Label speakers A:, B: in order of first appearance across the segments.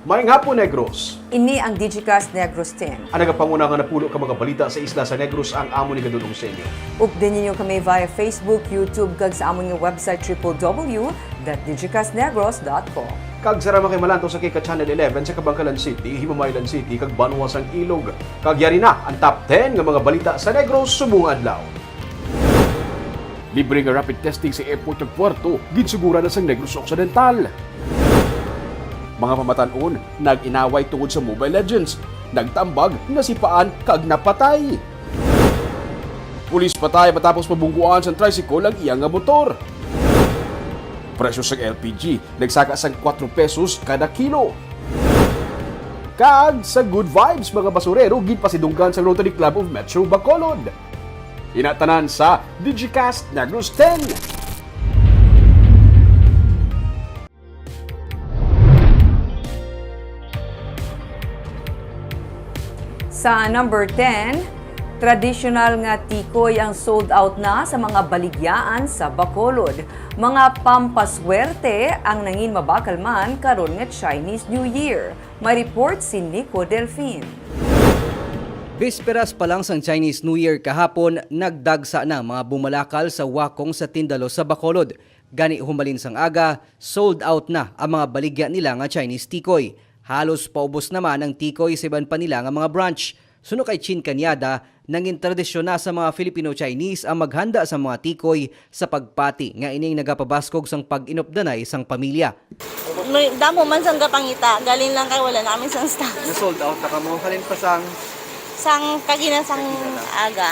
A: Maayong hapon, Negros.
B: Ini ang Digicast Negros 10.
A: Ang nagapanguna nga napulo ka mga balita sa isla sa Negros ang amo ni Gadulong sa inyo.
B: Update ninyo kami via Facebook, YouTube, kag sa amon nga website www.digicastnegros.com.
A: Kag sarama kay Malanto sa Kika Channel 11 sa Kabangkalan City, Himamaylan City, kag Banuas ang Ilog. Kag yari na ang top 10 nga mga balita sa Negros subong adlaw. Libre nga rapid testing sa airport ng Puerto, ginsugura na sa Negros Occidental. Mga pamatanon, nag-inaway tungod sa Mobile Legends. Nagtambag, nasipaan, kag napatay. Pulis patay matapos mabungguan sa tricycle ang iyang nga motor. Presyo sa LPG, nagsaka sang 4 pesos kada kilo. Kag sa good vibes mga basurero, ginpasidunggan sa Rotary Club of Metro Bacolod. Inatanan sa Digicast Negros 10.
B: Sa number 10, traditional nga tikoy ang sold out na sa mga baligyaan sa Bacolod. Mga pampaswerte ang nangin mabakal man karon nga Chinese New Year. May report si Nico Delfin.
C: Bisperas pa lang sang Chinese New Year kahapon, nagdagsa na mga bumalakal sa wakong sa Tindalo sa Bacolod. Gani humalin sang aga, sold out na ang mga baligya nila nga Chinese tikoy. Halos paubos naman ang tikoy sa iban pa nila nga mga branch. Suno kay Chin Cañada, nanging tradisyon na sa mga Filipino-Chinese ang maghanda sa mga tikoy sa pagpati nga ining nagapabaskog sang pag-inopdanay sang pamilya.
D: Damo man sang gapangita, galing lang kay wala namin sang stock.
E: Na-sold out na ka mo, halin pa sang
D: Sang kagina sang aga.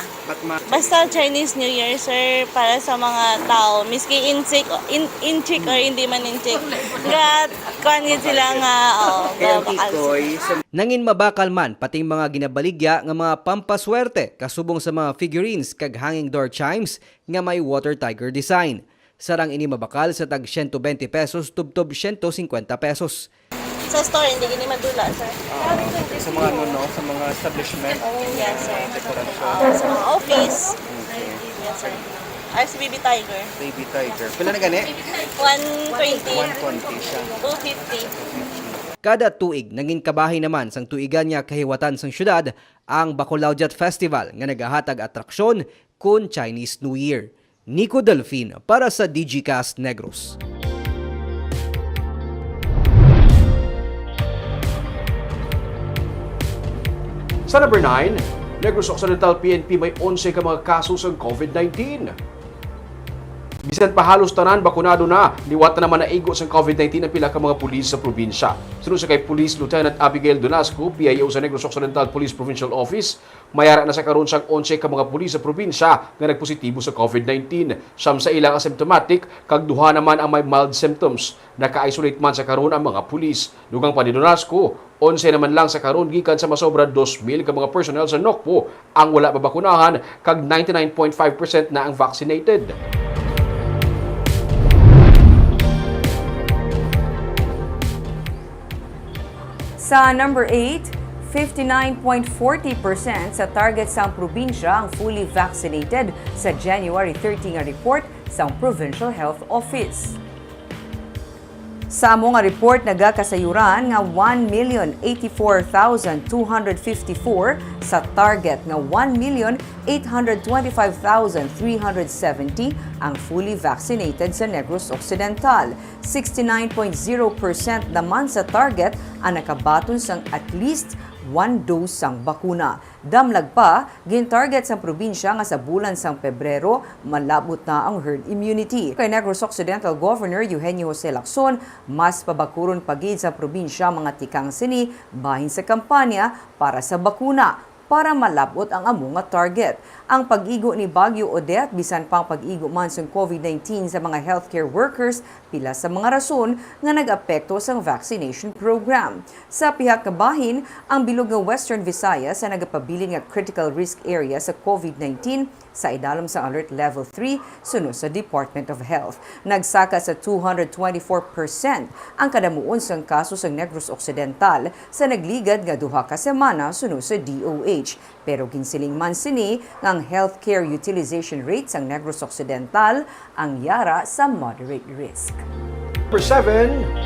D: Basta Chinese New Year, sir, para sa mga tao, miski in-check or hindi man in-check. Kanit sila nga,
E: tikoy.
C: Nangin mabakal man pating mga ginabaligya nga mga pampaswerte kasubong sa mga figurines kag hanging door chimes nga may water tiger design. Sarang ini mabakal sa tag 120 pesos tubtob 150 pesos.
D: Sa store, hindi gini madula, sir.
E: Sa mga sa mga establishment.
D: Yes, sir.
E: Dekorasyon.
D: Sa mga office. Yes, sir. RCBB Tiger.
E: Baby tiger. Pila na gani?
D: 120.
E: 120 siya.
D: 250.
C: Kada tuig nangin kabahay naman sang tuigan niya kahiwatan sang syudad ang Bacolod Jet Festival nga nagahatag atraksyon kun Chinese New Year. Nico Delfin para sa Digicast Negros.
A: Sa number 9, Negros Occidental PNP may 11 ka mga kaso sa COVID-19. Bisan pa halos tanan bakunado na, liwat na naman naigo sa COVID-19 ang pila ka mga pulis sa probinsya. Sunod sa kay Police Lieutenant Abigail Donasco, PIO sa Negros Occidental Police Provincial Office, mayara na sa karon sang 11 ka mga pulis sa probinsya nga nagpositibo sa COVID-19. Siyam sa ilang asymptomatic, kag duha naman ang may mild symptoms. Naka-isolate man sa karon ang mga pulis. Dugang pa ni Donasco, 11 naman lang sa karon gikan sa masobra 2,000 ka mga personnel sa NOCPO ang wala mabakunahan, kag 99.5% na ang vaccinated.
B: Sa number 8, 59.40% sa target sang probinsya ang fully vaccinated sa January 30 nga report sa Provincial Health Office. Sa among nga report nagakasayuran nga 1,084,254 sa target nga 1,825,370 ang fully vaccinated sa Negros Occidental. 69.0% naman sa target ang nakabaton sang at least 1 dose sang bakuna. Damlag pa, gin-target sang probinsya nga sa bulan sang Pebrero, malabot na ang herd immunity. Kay Negros Occidental Governor Eugenio Jose Lacson, mas pabakuron pagid sa probinsya mga tikang sini bahin sa kampanya para sa bakuna, para malabot ang among nga target. Ang pag-igo ni Baguio Odette, bisan pang pag-igo man sa COVID-19 sa mga healthcare workers, pila sa mga rason nga nag-apekto sa vaccination program. Sa pihak kabahin, ang bilog nga Western Visayas sa nagapabilin nga critical risk area sa COVID-19 sa idalom sa Alert Level 3 sunod sa Department of Health. Nagsaka sa 224% ang kadamuon sang kaso sa Negros Occidental sa nagligad nga duha ka semana sunod sa DOH. Pero ginsiling man sini nga ang healthcare utilization rate sang Negros Occidental ang yara sa moderate risk.
A: Number 7,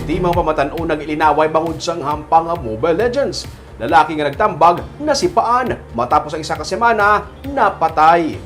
A: City, mga pamatan-o nag-ilinaway bangod sang hampang nga Mobile Legends. Lalaki nga nagtambag, nasipaan, matapos ang isa ka semana, napatay.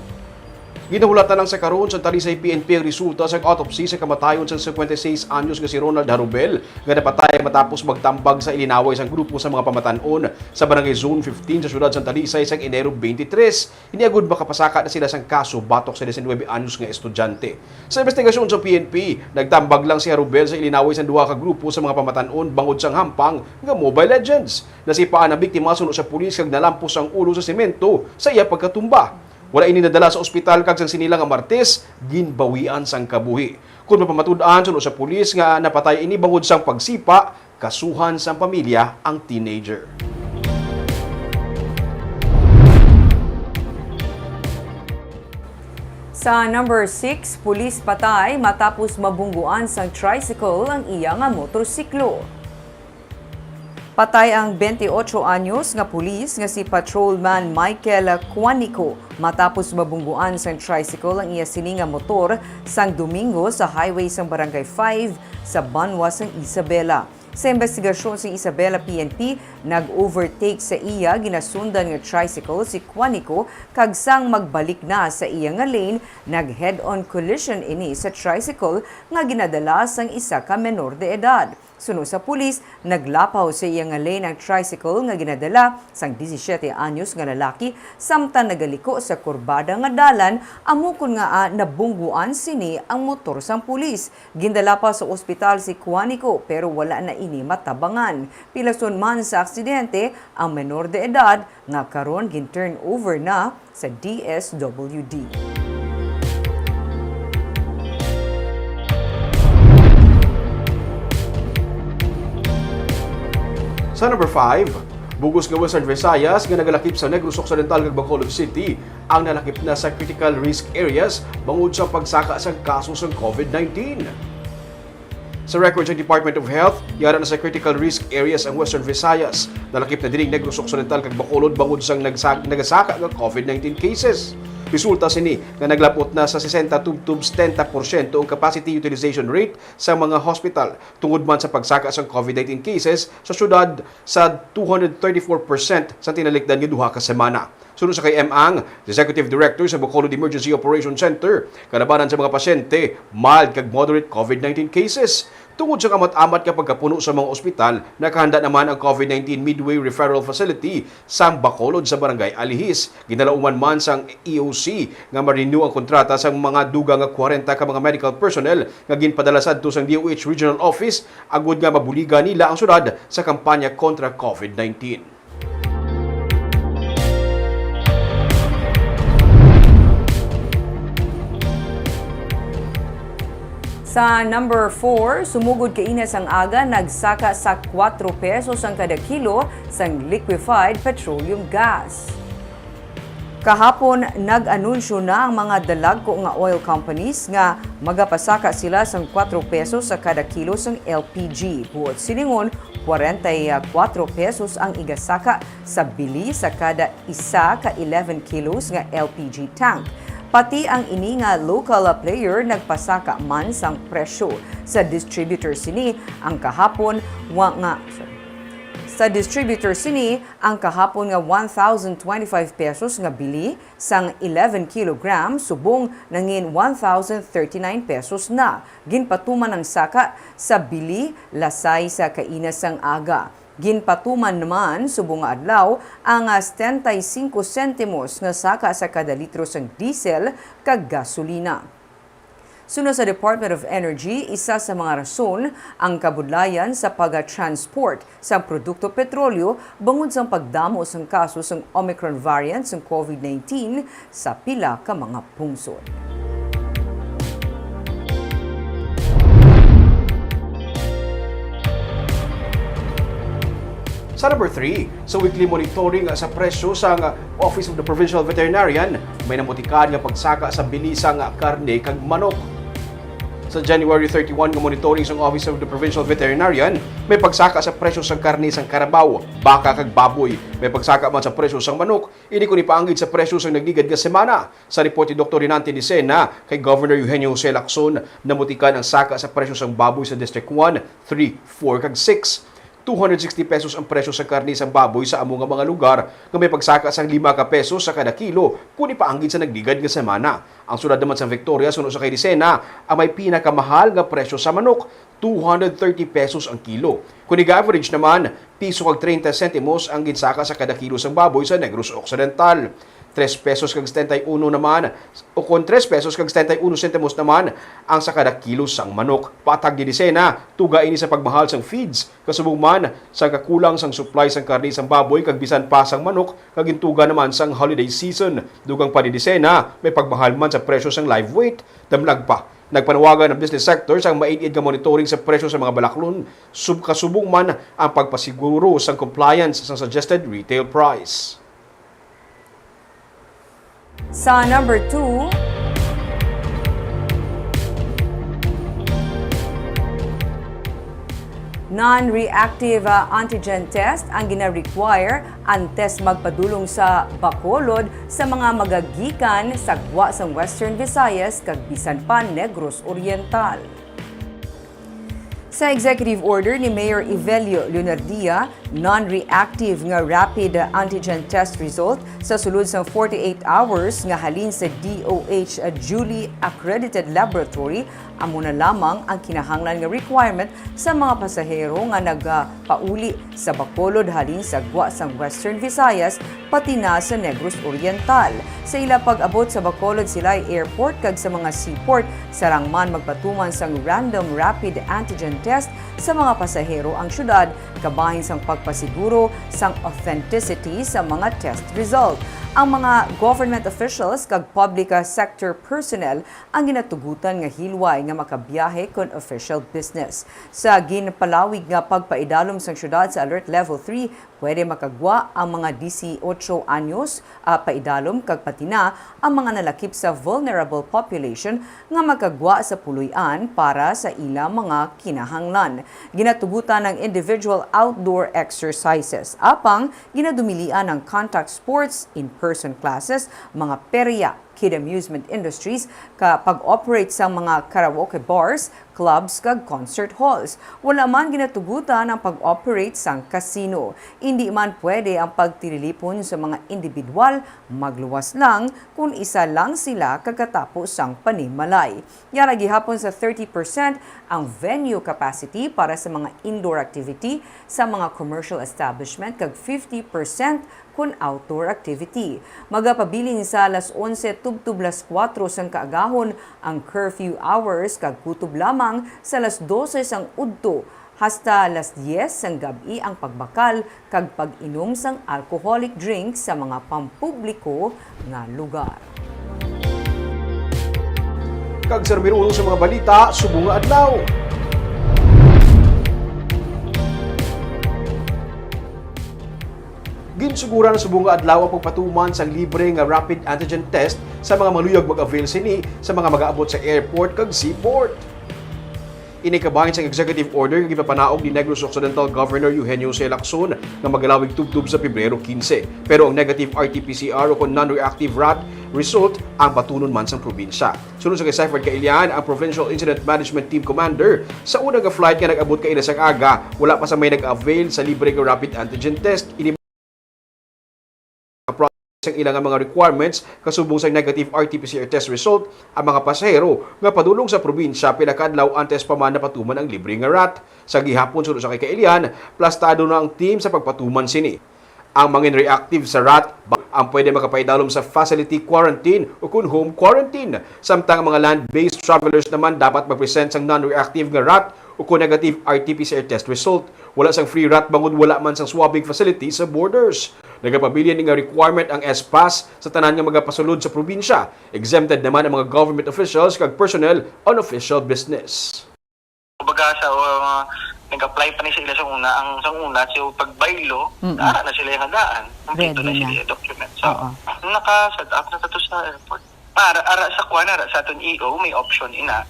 A: Ginahulatan lang sa karon sa Talisay PNP ang resulta sa autopsy sa kamatayon sa 56 anyos nga si Ronald Harubel nga napatay matapos magtambag sa ilinaway sang grupo sa mga pamatan-on sa Barangay Zone 15 sa syudad sa Talisay sa Enero 23. Iniagud makapasaka na sila sang kaso batok sa 19 anyos nga estudyante. Sa investigasyon sa PNP, nagtambag lang si Harubel sa ilinaway sang duha ka grupo sa mga pamatan-on bangod sang hampang nga Mobile Legends. Nasipaan ang biktima suno sa pulis kag nalampos ang ulo sa semento sa iya pagkatumba. Wala ini nadala sa ospital kag sang sinilang nga Martes, ginbawian sang kabuhi. Kung mapamatud-an suno sa pulis nga napatay ini bangod sang pagsipa, kasuhan sang pamilya ang teenager.
B: Sa number 6, pulis patay matapos mabungguan sang tricycle ang iya nga motorsiklo. Patay ang 28 anyos nga pulis nga si Patrolman Michael Quanico matapos mabungguan sang tricycle ang iya sini nga motor sang Domingo sa highway sang Barangay 5 sa Banwa sang Isabela. Sa investigasyon sa Isabela PNP, nag-overtake sa iya ginasundan nga tricycle si Quanico kag sang magbalik na sa iya nga lane, nag-head-on collision ini sa tricycle nga ginadala sang isa ka menor de edad. Suno sa pulis, naglapaw sa iya nga lane ang tricycle nga ginadala sang 17 anyos nga lalaki samtang nagaliko sa kurbada nga dalan amukon nga nabungguan sini ang motor sang pulis. Gindala pa sa ospital si Quanico pero wala na ini matabangan. Pilason man sa aksidente ang menor de edad nga karon gin-turn over na sa DSWD.
A: Sa number 5, bugos nga Western Visayas nga nagalakip sa Negros Occidental kag Bacolod City ang nalakip na sa critical risk areas bangod sa pagsaka sa kaso sa COVID-19. Sa record sa Department of Health, yara na sa critical risk areas ang Western Visayas. Nalakip na dining Negros Occidental kag Bacolod bangod sang nagasaka nga COVID-19 cases. Resulta sini nga naglapot na sa 60 tub 70% ang capacity utilization rate sa mga hospital tungod man sa pagsaka sa COVID-19 cases sa syudad sa 234% sa tinalikdan nga duha ka semana. Sunod sa kay Ang, Executive Director sa Bacolod Emergency Operations Center, kalabanan sa mga pasyente, mild kag moderate COVID-19 cases. Tungod sa kamat-amat kapag kapuno sa mga ospital, nakahanda naman ang COVID-19 Midway Referral Facility sa Bacolod sa Barangay Alihis. Ginalauman man sang EOC nga ma-renew ang kontrata sa mga dugang nga 40 ka mga medical personnel nga ginpadala sadto sang DOH Regional Office agud nga mabuliga nila ang syudad sa kampanya kontra COVID-19.
B: Sa number 4, sumugod kainas ang aga, nagsaka sa 4 pesos ang kada kilo sang liquefied petroleum gas. Kahapon, nag-anunsyo na ang mga dalagko nga oil companies nga magapasaka sila sang 4 pesos sa kada kilo sang LPG. Buot silingon, 44 pesos ang igasaka sa bili sa kada isa ka 11 kilos nga LPG tank. Pati ang ini nga local player nagpasaka man sang presyo. Sa distributor sini ang kahapon Sa distributor sini ang kahapon nga 1,025 pesos nga bili sang 11 kilogram subong nangin 1,039 pesos na. Ginpatuman ang saka sa bili lasay sa kainas sang aga. Ginpatuman naman subong nga adlaw ang 75 sentimos nga saka sa kada litro sang diesel kag gasolina. Sunod sa Department of Energy, isa sa mga rason ang kabudlayan sa pag-transport sa produkto petrolyo bangod sa pagdamo sang kaso sang Omicron variant ng COVID-19 sa pila ka mga pungsod.
A: Sa number 3, sa weekly monitoring sa presyo sa Office of the Provincial Veterinarian, may namutikan nga pagsaka sa bilisang karne kag manok. Sa January 31 nga monitoring sa Office of the Provincial Veterinarian, may pagsaka sa presyo sa karne sang karabaw, baka kag baboy. May pagsaka man sa presyo sang manok, ini ko ni paanggid sa presyo sang nagligad nga semana. Sa report ni Dr. Rinante Dicena kay Governor Eugenio Jose Lacson, namutikan ang saka sa presyo sang baboy sa District 1, 3, 4 kag 6. 260 pesos ang presyo sa karne sang baboy sa among nga mga lugar nga may pagsaka sang 5 ka pesos sa kada kilo kung ipaanggid sa nagligad nga semana. Ang sulad naman sa Victoria sunod sa kay Dicena, ang may pinakamahal nga presyo sa manok, 230 pesos ang kilo. Kung i-average naman, piso kag 30 sentimos ang ginsaka sa kada kilo sang baboy sa Negros Occidental. 3 pesos kag 71 naman o kung 3 pesos kag 71 sentimos naman ang sa kada kilo sang manok. Patag ni Dicena, tuga ini sa pagmahal sang feeds kasubong man sa kakulang sang supply sang karne sang baboy kag bisan pa sang manok kag intuga naman sang holiday season. Dugang pa ni Dicena, may pagmahal man sa presyo sang live weight, damlag pa. Nagpanawagan ng business sector sa mainid nga monitoring sa presyo sa mga balaklon, kasubong man ang pagpasiguro sa compliance sa suggested retail price.
B: Sa number 2, non-reactive antigen test ang gina-require ang test magpadulong sa Bacolod sa mga magagikan sa gwa sa Western Visayas kag bisan pa Negros Oriental. Sa executive order ni Mayor Evelio Leonardia, non-reactive nga rapid antigen test result sa sulod sa 48 hours nga halin sa DOH duly accredited laboratory amo na lamang ang kinahanglan nga requirement sa mga pasahero nga nagpauli sa Bacolod halin sa gwa sa Western Visayas pati na sa Negros Oriental. Sa ila pag-abot sa Bacolod Silay Airport kag sa mga seaport, sarang man magpatuman sang random rapid antigen test sa mga pasahero ang syudad kabahin sang pagpasiguro sang authenticity sa mga test result. Ang mga government officials kag public sector personnel ang ginatugutan nga hilway nga makabiyahe kon official business. Sa ginpalawig nga pagpaidalom sang syudad sa Alert Level 3, pwede makagwa ang mga 18 anyos paidalom kag patina ang mga nalakip sa vulnerable population nga makagwa sa puluyan para sa ilang mga kinahanglan. Ginatugutan ang individual outdoor exercises. Apang ginadumilian ang contact sports, in-person classes, mga perya, kid amusement industries, pag-operate sa mga karaoke bars, clubs kag concert halls. Wala man ginatugutan ang pag-operate sang casino. Hindi man pwede ang pagtililipon sa mga individual, magluwas lang kung isa lang sila kakatapos sang panimalay. Yara gihapon sa 30% ang venue capacity para sa mga indoor activity sa mga commercial establishment kag 50% kun outdoor activity. Magapabiling sa alas 11 tubtub las 4 sang kaagahon ang curfew hours kag kutob lamang sa alas 12 sang udto hasta alas 10 sang gabi ang pagbakal kag pag-inom sang alcoholic drinks sa mga pampubliko nga lugar.
A: Kag sa sa mga balita, subong nga adlaw. Ginsugura na subong nga adlaw ang pagpatuman sa libre nga rapid antigen test sa mga maluyag mag-avail sini sa mga mag-aabot sa airport kag seaport. Inikabahin sa executive order nga gipapanaog ni Negros Occidental Governor Eugenio Jose Lacson nga magalawig tubtub sa Pebrero 15. Pero ang negative RT-PCR o non-reactive RAT result ang patunon man sa probinsya. Sunod sa kay Seifert Kailian, ang Provincial Incident Management Team Commander, sa unang flight nga nag-abot kaila sa aga, wala pa sa may nag-avail sa libre nga rapid antigen test. Ang ilang mga requirements kasubong sa negative RT-PCR test result ang mga pasahero nga padulong sa probinsya pinakadlaw antes pa man napatuman ang libre nga RAT. Sa gihapon sunod sa kay Kailian, plastado na ang team sa pagpatuman sini. Ang mga reactive sa RAT ang pwede makapaidalom sa facility quarantine o kun home quarantine. Samtang ang mga land-based travelers naman dapat mag-present sang non-reactive nga RAT o kun negative RT-PCR test result. Wala sang free RAT bangod wala man sang swabbing facility sa borders. Nagapabilin nga requirement ang S-Pass sa tanan nga magapasulod sa probinsya. Exempted naman ang mga government officials kag personnel on official business.
F: Kumbaga sa nag-apply pa ni sila sa una, ang una so pagbaylo, na sila yung handaan. Kompleto na sila yung document. So, naka-set up na to sa airport. Ara sa kuwan, sa aton EO, may option ina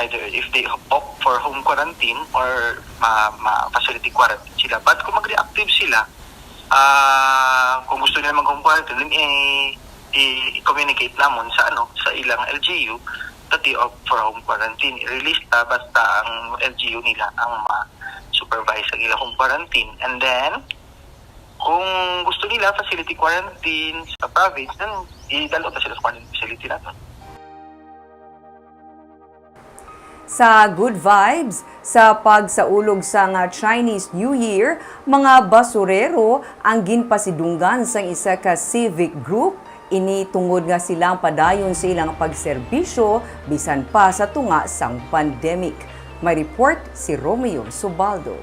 F: either if they opt for home quarantine or facility quarantine sila. But kung mag-reactive sila, kung gusto nila mag-home quarantine, then i-communicate namon sa sa ilang LGU that they opt for home quarantine. I-release basta ang LGU nila ang ma-supervise ang ilang home quarantine. And then, kung gusto nila facility quarantine sa province, then idalo na sila sa quarantine facility natin.
B: Sa good vibes, sa pagsaulog sa Chinese New Year, mga basurero ang ginpasidunggan sa isa ka civic group. Ini tungod nga silang padayon sa ilang pagserbisyo bisan pa sa tunga sang pandemic. May report si Romeo Subaldo.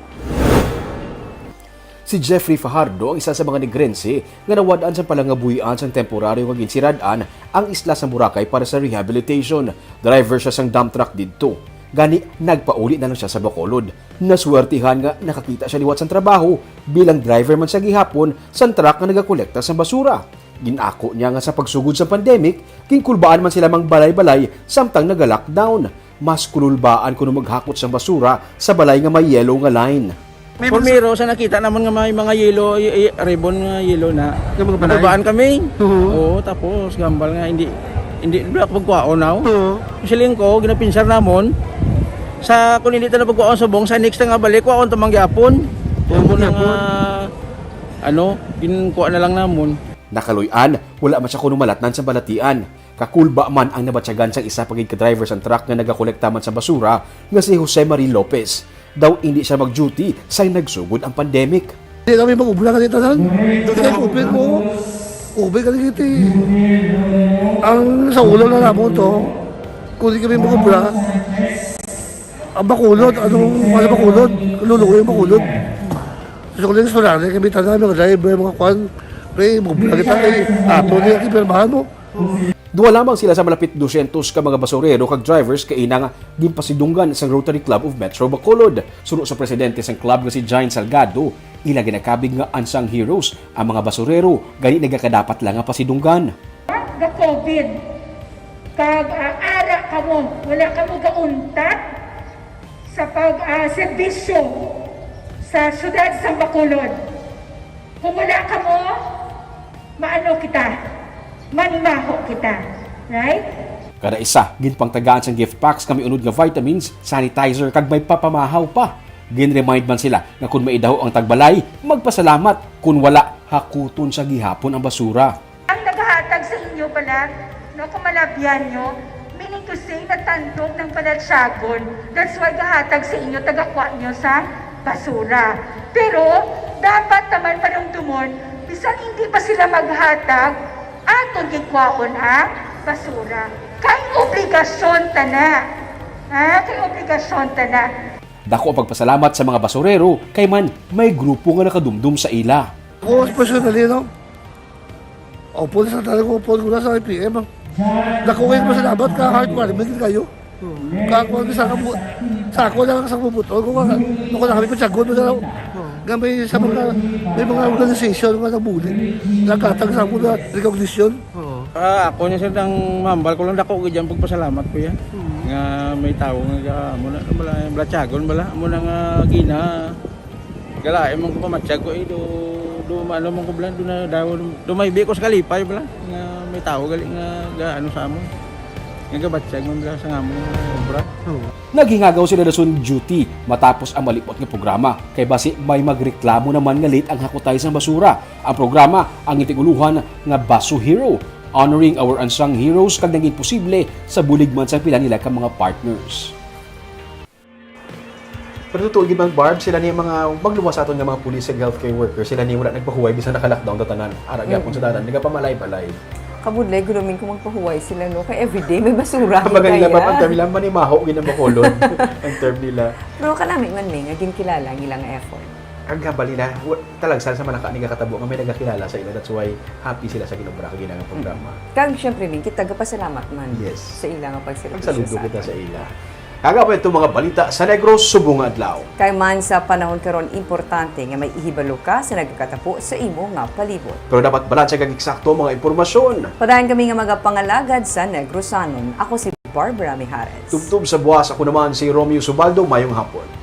A: Si Jeffrey Fajardo ang isa sa mga negrense nga nawadaan sa palangabuhian sa temporaryo nga ginsiradaan ang isla sa Boracay para sa rehabilitation. Driver siya sang dump truck didto. Gani nagpauli na lang siya sa Bacolod. Naswertihan nga nakakita siya liwat sa trabaho bilang driver man sa gihapon sa truck nga nagakolekta sa basura. Ginako niya nga sa pagsugod sa pandemic, kinkulbaan man sila mang balay-balay samtang naga-lockdown. Mas kululbaan kuno maghakot sa basura sa balay nga may yellow nga line.
G: Formero sa nakita naman nga may mga yellow, ribbon nga yellow na. Nababaan kami. Oo, tapos gambal nga hindi black pagkuhaon now. Siling ko ginapinsar namon sa kung hindi ta na pagkuhaon sa bong sa next nga balik kuhaon ta mangyapon. Tumo na nga ginkuha na lang namon.
A: Nakaluyan, wala man siya kuno malatnan sa balatian. Kakulba man ang nabatyagan sa isa pagid ka driver sa truck nga nagakolekta man sa basura nga si Jose Marie Lopez. Daw hindi siya mag-duty sa nagsugod ang pandemic.
H: Hindi kami mag-ubla ka dito lang. Kasi ubig mo. Ubig ka dito. Ang sa ulo na naman to, kung hindi kami mag-ubla, ang bakulod, ano bakulod? Lulukoy yung bakulod. Gusto ko lang sorry, kami taga mga driver, mga kwan, mag-ubla kita ato niya, kipirmahan mo.
A: Duwa lamang sila sa malapit 200 ka mga basurero kag drivers kay ina nga ginpasidunggan sa Rotary Club of Metro Bacolod. Suno sa presidente sang club nga si Giant Salgado, ila ginakabig nga unsung heroes ang mga basurero gani nagakadapat lang nga pasidunggan.
I: Ga COVID kag ara kamo wala kamo gauntat sa pag-serbisyo sa syudad sang Bacolod. Kung wala kamo maano kita manimaho kita, right?
A: Kada isa, ginpangtagaan sang gift packs kami unod nga vitamins, sanitizer kag may papamahaw pa. Gin-remind man sila na kung maidaho ang tagbalay, magpasalamat. Kung wala, hakuton sa gihapon ang basura.
I: Ang naghahatag sa inyo pala, no, kung malabyan nyo, meaning to say, natandog ng palatsyagon. That's why gahatag sa inyo, tagakwa nyo sa basura. Pero, dapat naman panungtumon, bisan hindi pa sila maghatag, aton gikwaon ang basura. Kay obligasyon ta na. Kay obligasyon ta na.
A: Dako ang pagpasalamat sa mga basurero kay man may grupo nga nakadumdum sa ila.
H: Ako, personally, no? O, pulis na talaga ko, pulis ko na sa IPM. Dako kayo masalamat ka, heart warming kayo. Kako sa ako lang sa bubutol ko nga na kami patsagon mo na gamay sa may mga organization nga nabuli nagkatag sa mga recognition.
G: Ako niya sir ang mambal ko lang dako gyud pagpasalamat ko yan. Nga may tao nga mo na bala blatyagon bala mo na nga gina galae man ko pamatsyag ko do ano man ko blan do na daw do may biko sa kalipay bala nga may tao gali nga ano sa amon. Nagabatsyag mo sa amon obra.
A: Naghingagaw sila na duty matapos ang malipot nga programa kay basi may magreklamo naman nga late ang hakutay sa basura. Ang programa ang itiguluhan nga Basu Hero, honoring our unsung heroes kag naging posible sa bulig man sa pila nila ka mga partners. Pero totoo gid bang Barb sila ni mga magluwas aton nga mga police ug healthcare workers sila ni wala nagpahuway bisan naka-lockdown tatanan. Ara gyapon sa dalan nagapamalay-balay.
B: Kabudlay, gusto ko magpahuway sila, no? Kaya everyday may basura.
A: Magaling ba pag kami lang manimaho, ginamakolon ang term nila.
B: Pero kanami man may, naging kilala ang ilang effort.
A: Ang gabali na, talag sa malaka ni katabo nga may nagakilala sa ila. That's why happy sila sa ginobra ka ginang programa.
B: Kag syempre, min, kita gapasalamat man
A: Yes.
B: sa ilang pagservisyo
A: Ang saludo kita sa ila. Kagapon itong mga balita sa Negros, Subong Adlaw.
B: Kay man sa panahon karon importante nga may ihibalo ka sa nagkatapo sa imo nga palibot.
A: Pero dapat balansa kag eksakto mga impormasyon.
B: Padayon kami nga magapangalagad sa Negrosanon. Ako si Barbara Mijares.
A: Tubtub sa buwas, ako naman si Romeo Subaldo, mayong hapon.